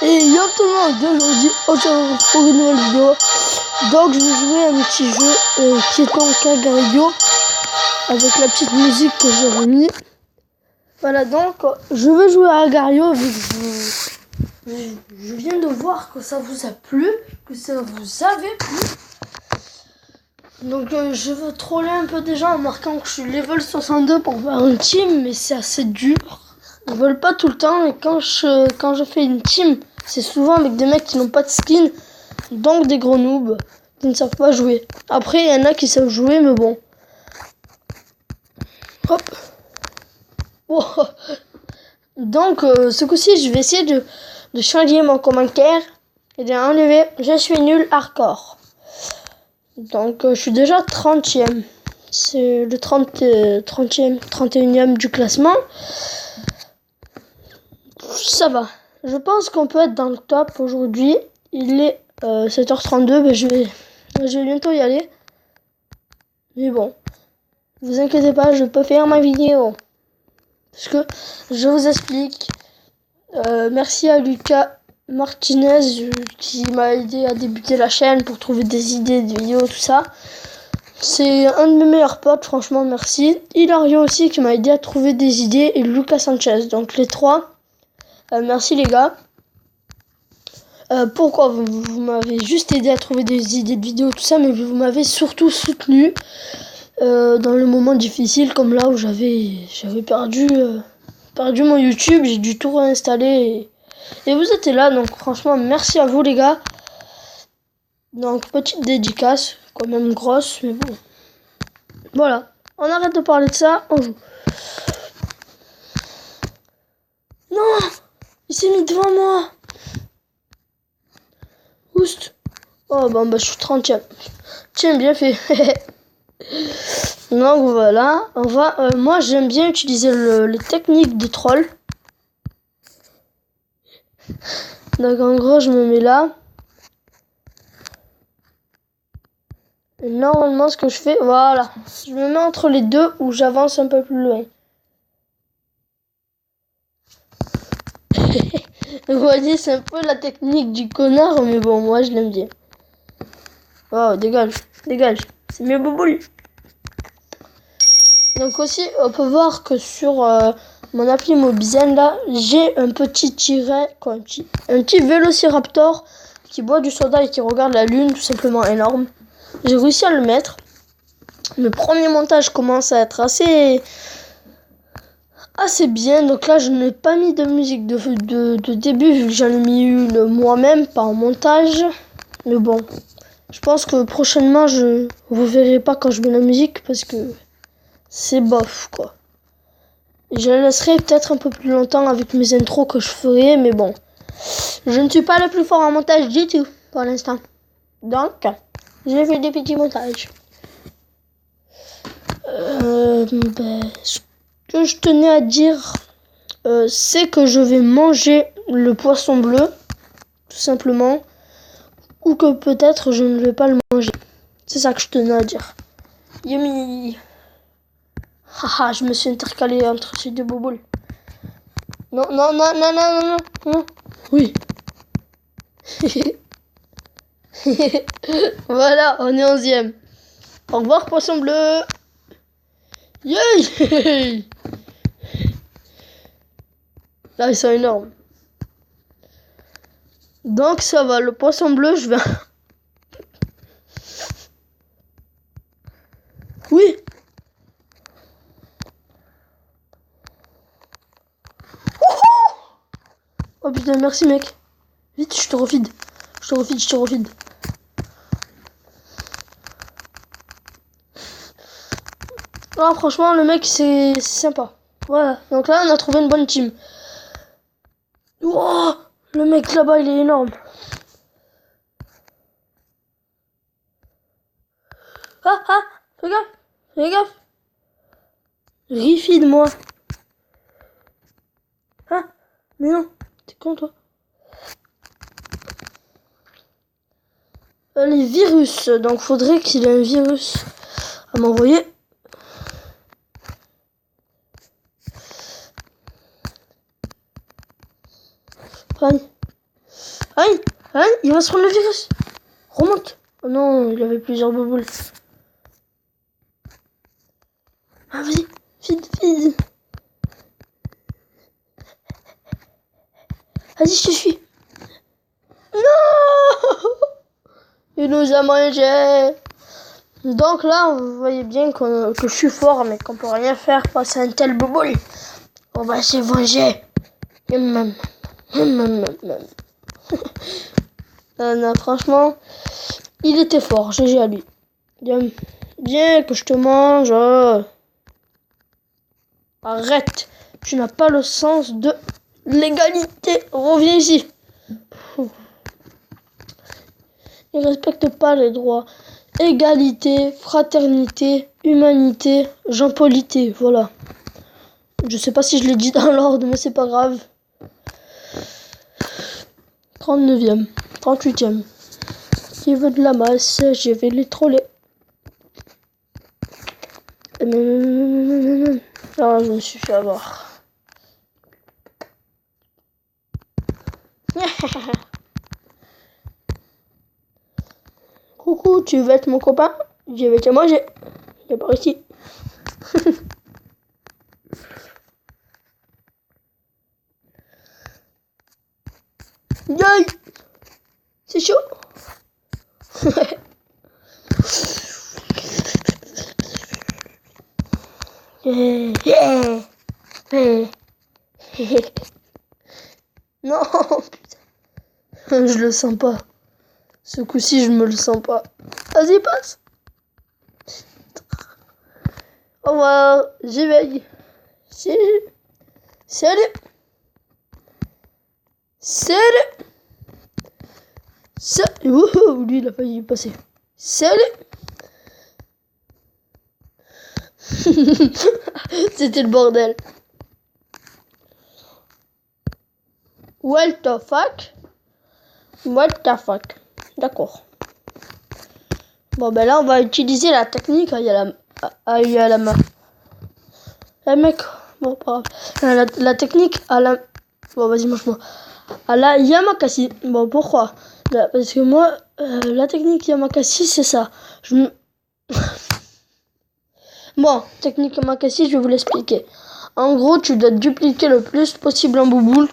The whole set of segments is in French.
Et yo tout le monde, aujourd'hui on se retrouve pour une nouvelle vidéo. Donc je vais jouer à un petit jeu qui est donc Agario, avec la petite musique que j'aurais mis. Voilà, donc je vais jouer à Agario vu que je viens de voir que ça vous a plu, que ça vous avait plu. Donc je veux troller un peu des gens en marquant que je suis level 62 pour faire une team, mais c'est assez dur. Ils veulent pas tout le temps, et quand je fais une team, c'est souvent avec des mecs qui n'ont pas de skin, donc des gros noobs qui ne savent pas jouer. Après, il y en a qui savent jouer, mais bon. Hop. Oh. Donc, ce coup-ci, je vais essayer de changer mon commentaire et d'enlever « Je suis nul hardcore ». Donc, je suis déjà 30e. C'est le 30e, 31e du classement. Ça va. Je pense qu'on peut être dans le top aujourd'hui. Il est 7h32. Ben je vais bientôt y aller. Mais bon. Ne vous inquiétez pas, je peux faire ma vidéo. Parce que je vous explique. Merci à Lucas Martinez qui m'a aidé à débuter la chaîne pour trouver des idées de vidéos, tout ça. C'est un de mes meilleurs potes, franchement, merci. Hilario aussi qui m'a aidé à trouver des idées. Et Lucas Sanchez. Donc les trois. Merci les gars. Pourquoi vous m'avez juste aidé à trouver des idées de vidéos, tout ça, mais vous m'avez surtout soutenu dans le moment difficile comme là où j'avais perdu mon YouTube, j'ai dû tout réinstaller et vous étiez là, donc franchement merci à vous les gars. Donc petite dédicace, quand même grosse, mais bon. Voilà, on arrête de parler de ça, on joue. Non, il s'est mis devant moi. Oust. Oh bah je suis 30e. Tiens, bien fait. Donc voilà, on va. Moi j'aime bien utiliser les techniques de troll. Donc en gros je me mets là. Et normalement ce que je fais, voilà. Je me mets entre les deux où j'avance un peu plus loin. Vous voyez, c'est un peu la technique du connard, mais bon, moi je l'aime bien. Oh, dégage, dégage. C'est mieux bouboule. Donc aussi, on peut voir que sur mon appli Mobizen, là, j'ai un petit tiret, quoi, un petit vélociraptor qui boit du soda et qui regarde la lune, tout simplement énorme. J'ai réussi à le mettre. Le premier montage commence à être assez bien. Donc là, je n'ai pas mis de musique de début, vu que j'en ai mis une moi-même, pas en montage. Mais bon, je pense que prochainement, vous verrez pas quand je mets la musique, parce que c'est bof, quoi. Je la laisserai peut-être un peu plus longtemps avec mes intros que je ferai, mais bon. Je ne suis pas le plus fort en montage du tout, pour l'instant. Donc, j'ai fait des petits montages. Ce que je tenais à dire, c'est que je vais manger le poisson bleu, tout simplement. Ou que peut-être je ne vais pas le manger. C'est ça que je tenais à dire. Yummy. Haha, je me suis intercalé entre ces deux boboules. Non, non, non, non, non, non, non. Oui. Voilà, on est 11e. Au revoir, poisson bleu. Yay. Là, ils sont énormes. Donc, ça va, le poisson bleu, je vais... Oui. Oh putain, merci mec. Vite, je te refide. Je te refide. Ah, franchement, le mec, c'est sympa. Voilà. Donc là, on a trouvé une bonne team. Oh, le mec là-bas, il est énorme. Ah, ah, fais gaffe. Fais gaffe. Refide, moi. Ah, mais non. T'es con, toi. Les virus. Donc, faudrait qu'il ait un virus à m'envoyer. Prenne. Aïe, aïe, il va se prendre le virus. Remonte. Oh non, il avait plusieurs bouboules. Ah, vas-y, vite, vite. Vas-y, je te suis. Non! Il nous a mangé. Donc là, vous voyez bien que je suis fort, mais qu'on peut rien faire face à un tel bouboule. On va se venger. Non, franchement, il était fort, GG à lui. Bien que je te mange. Arrête, tu n'as pas le sens de l'égalité. Reviens ici. Il respecte pas les droits. Égalité, fraternité, humanité, gens-polité, voilà. Je sais pas si je l'ai dit dans l'ordre, mais c'est pas grave. 39e, 38e. Qui veut de la masse, je vais les troller. Ah, je me suis fait avoir. Coucou, tu veux être mon copain? Je vais te manger. C'est par ici. Yay! C'est chaud. Non, putain. Je le sens pas. Ce coup-ci, je me le sens pas. Vas-y, passe. Au revoir. J'y vais. Salut. Wouhou, lui, il a failli y passer. Salut. C'était le bordel. What the fuck? D'accord. Bon, ben là, on va utiliser la technique à la main. Eh mec, bon, pas grave. La technique à la... Bon, vas-y, mange-moi. À la Yamakasi. Bon, pourquoi? Parce que moi, la technique Yamakasi, c'est ça. Bon, technique Yamakasi, je vais vous l'expliquer. En gros, tu dois dupliquer le plus possible un bouboule,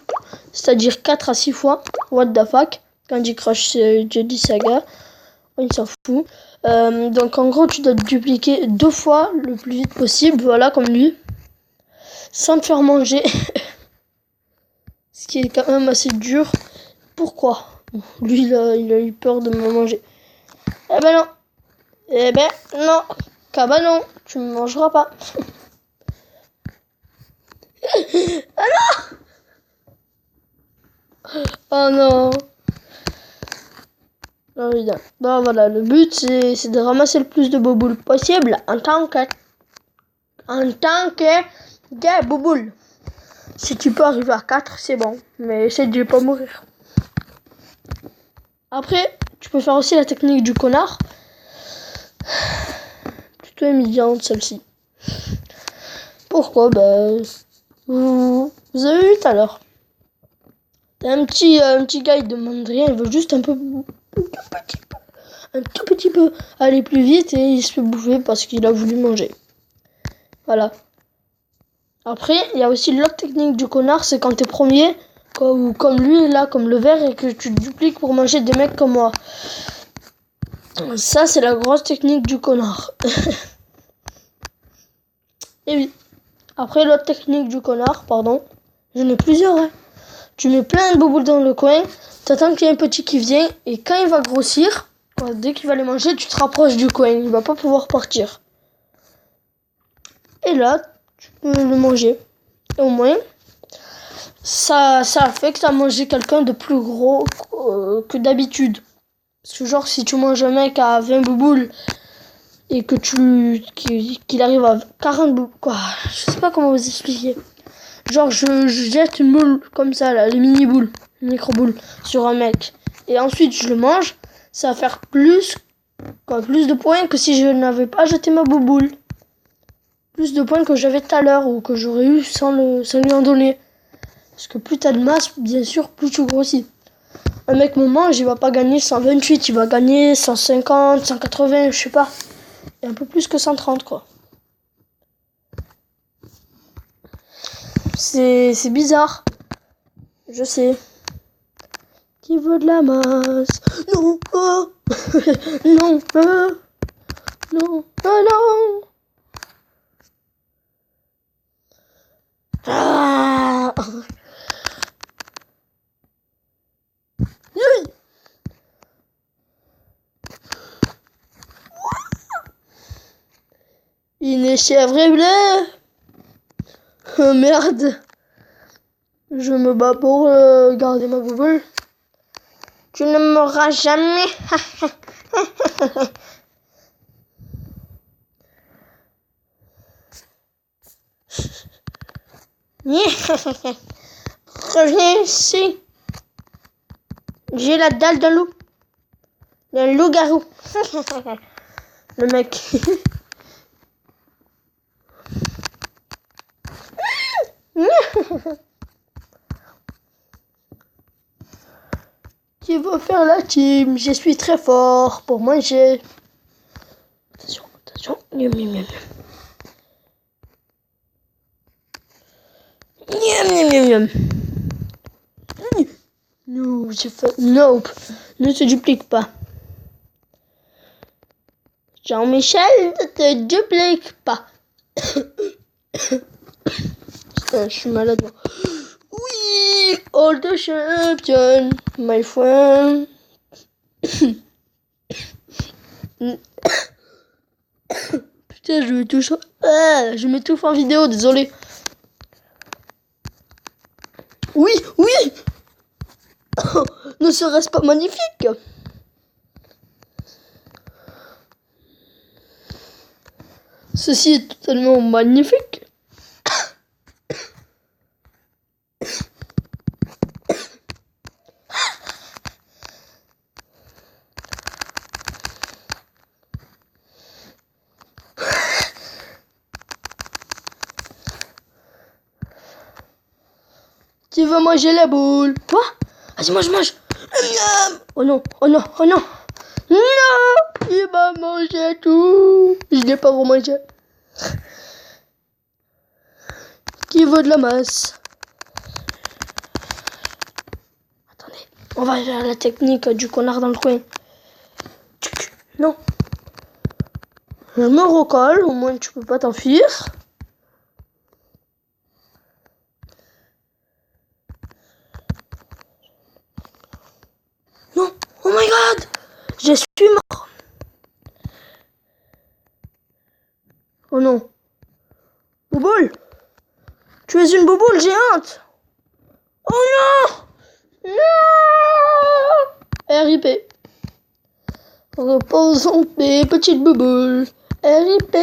c'est-à-dire 4 à 6 fois. What the fuck? Candy Crush Jedi Saga. Il s'en fout. Donc en gros, tu dois dupliquer 2 fois le plus vite possible. Voilà, comme lui. Sans te faire manger. Ce qui est quand même assez dur. Pourquoi? Lui, il a eu peur de me manger. Eh ben non. Eh ben non. Cabanon, tu me mangeras pas. Ah non! Oh non. Non, évidemment. Bon, voilà, le but, c'est de ramasser le plus de bouboules possible en tant que des bouboules. Si tu peux arriver à 4, c'est bon. Mais essaie de ne pas mourir. Après, tu peux faire aussi la technique du connard. Plutôt humiliante, celle-ci. Pourquoi? Vous avez vu tout à l'heure. Un petit gars, il demande rien. Il veut juste un tout petit peu aller plus vite et il se fait bouffer parce qu'il a voulu manger. Voilà. Après, il y a aussi l'autre technique du connard, c'est quand t'es premier, ou comme lui, là, comme le vert, et que tu dupliques pour manger des mecs comme moi. Ça, c'est la grosse technique du connard. Et oui. Après, l'autre technique du connard, pardon, j'en ai plusieurs, hein. Tu mets plein de bouboules dans le coin, t'attends qu'il y ait un petit qui vient, et quand il va grossir, dès qu'il va les manger, tu te rapproches du coin, il va pas pouvoir partir. Et là, tu peux le manger. Et au moins, ça fait que tu as mangé quelqu'un de plus gros que d'habitude. Parce que genre, si tu manges un mec à 20 bouboules et que qu'il arrive à 40 bouboules, quoi, je sais pas comment vous expliquer. Genre, je jette une boule comme ça, là, les mini-boules, micro-boules, sur un mec. Et ensuite, je le mange, ça va faire plus de points que si je n'avais pas jeté ma bouboule. Plus de points que j'avais tout à l'heure ou que j'aurais eu sans lui en donner. Parce que plus t'as de masse, bien sûr, plus tu grossis. un mec me mange, il va pas gagner 128, il va gagner 150, 180, je sais pas. Et un peu plus que 130 quoi. C'est bizarre. Je sais. Qui veut de la masse? Non, oh. Non, non, non. Ah. Oui. Une chèvre est bleue. Oh, merde. Je me bats pour garder ma bouboule. Tu ne m'auras jamais. Reviens ici. J'ai la dalle d'un loup. D'un loup-garou. Le mec. Qui veut faire la team? Je suis très fort pour manger. Attention, attention. Miam, miam, miam. Miam, miam, miam, miam. Non, j'ai fait... Nope. Ne se duplique pas. Jean-Michel, ne te duplique pas. Putain, je suis malade. Oui, all the champion, my friend. Putain, je m'étouffe. Je m'étouffe en vidéo, désolé. Oui, oui. Ne serait-ce pas magnifique? Ceci est totalement magnifique. Qui veut manger la boule? Quoi? Vas-y, mange. Oh non, oh non, oh non. Non, il va manger tout. Je l'ai pas vraiment mangé. Qui veut de la masse? Attendez, on va faire la technique du connard dans le coin. Non. Je me recolle, au moins tu peux pas t'enfuir. Non, oh my god, je suis mort. Oh non. Bouboule, tu es une bouboule géante. Oh non. Non. RIP. Repose en paix, petite bouboule. RIP.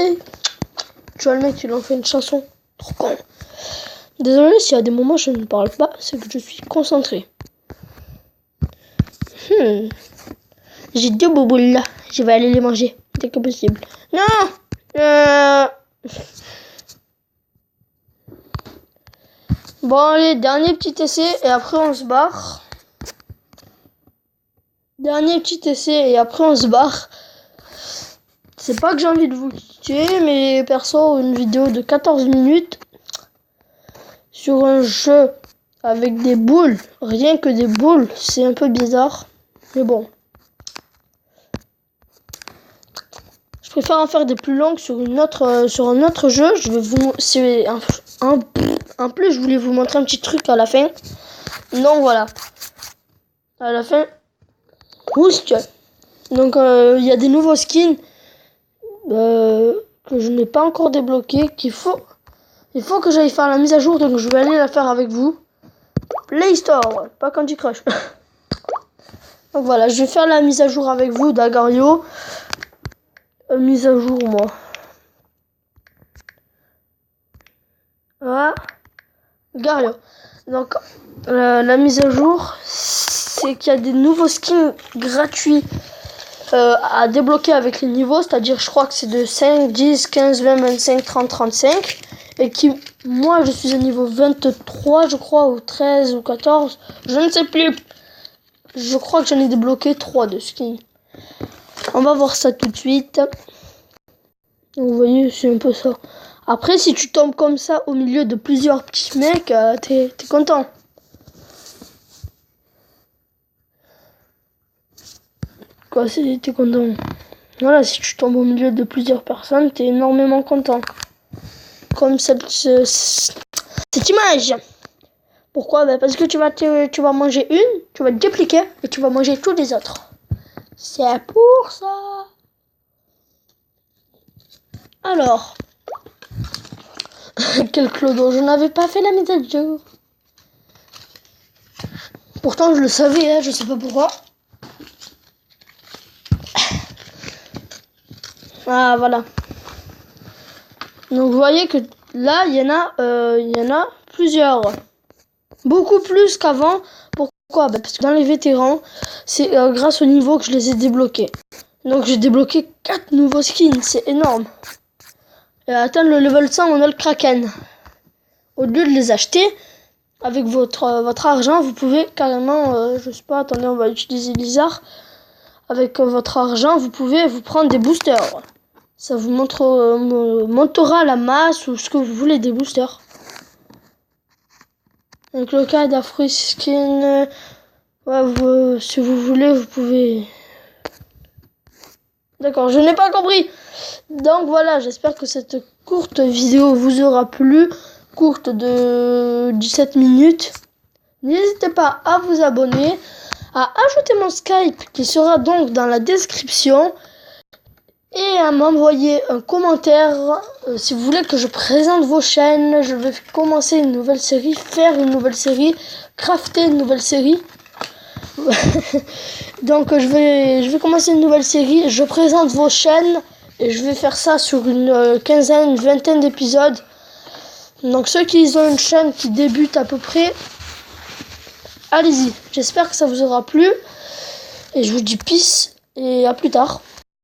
Tu vois le mec, il en fait une chanson. Trop con. Désolé s'il y a des moments où je ne parle pas, c'est que je suis concentré. J'ai 2 bouboules là. Je vais aller les manger dès que possible. Non. Bon allez, dernier petit essai et après on se barre. Dernier petit essai et après on se barre. C'est pas que j'ai envie de vous tuer, mais perso, une vidéo de 14 minutes sur un jeu avec des boules, rien que des boules, c'est un peu bizarre. Mais bon. Je préfère en faire des plus longues sur un autre jeu. Je vais vous... En plus, je voulais vous montrer un petit truc à la fin. Donc voilà. À la fin. Oust. Donc il y a des nouveaux skins que je n'ai pas encore débloqués. Il faut que j'aille faire la mise à jour. Donc je vais aller la faire avec vous. Play Store, pas Candy Crush. Donc voilà, je vais faire la mise à jour avec vous d'Agario. Mise à jour, moi. Voilà. Gario. Donc, la mise à jour, c'est qu'il y a des nouveaux skins gratuits à débloquer avec les niveaux. C'est-à-dire, je crois que c'est de 5, 10, 15, 20, 25, 30, 35. Et qui, moi, je suis au niveau 23, je crois, ou 13, ou 14. Je ne sais plus. je crois que j'en ai débloqué 3 de skins. On va voir ça tout de suite. Vous voyez, c'est un peu ça. Après, si tu tombes comme ça au milieu de plusieurs petits mecs, t'es content. Quoi, t'es content. Voilà, si tu tombes au milieu de plusieurs personnes, t'es énormément content. Comme cette image. Pourquoi? Parce que tu vas manger une, tu vas te dupliquer et tu vas manger tous les autres. C'est pour ça. Alors. Quel clodo, je n'avais pas fait la mise à jour. Pourtant, je le savais, hein, je sais pas pourquoi. Ah, voilà. Donc, vous voyez que là, il y en a plusieurs. Beaucoup plus qu'avant. Pourquoi? Parce que dans les vétérans, c'est grâce au niveau que je les ai débloqués. Donc, j'ai débloqué 4 nouveaux skins. C'est énorme. Et à atteindre le level 100, on a le Kraken. Au lieu de les acheter, avec votre argent, vous pouvez carrément, je sais pas, attendez, on va utiliser Blizzard. Avec votre argent, vous pouvez vous prendre des boosters. Ça vous montrera la masse ou ce que vous voulez des boosters. Avec le cas d'Afro Skin, ouais, si vous voulez, vous pouvez. D'accord, je n'ai pas compris. Donc voilà, j'espère que cette courte vidéo vous aura plu. Courte de 17 minutes. N'hésitez pas à vous abonner, à ajouter mon Skype qui sera donc dans la description et à m'envoyer un commentaire si vous voulez que je présente vos chaînes. Je vais commencer une nouvelle série, faire une nouvelle série, crafter une nouvelle série. Donc je vais commencer une nouvelle série, je présente vos chaînes et je vais faire ça sur une quinzaine, une vingtaine d'épisodes. Donc ceux qui ont une chaîne qui débute à peu près, allez-y. J'espère que ça vous aura plu. Et je vous dis peace et à plus tard.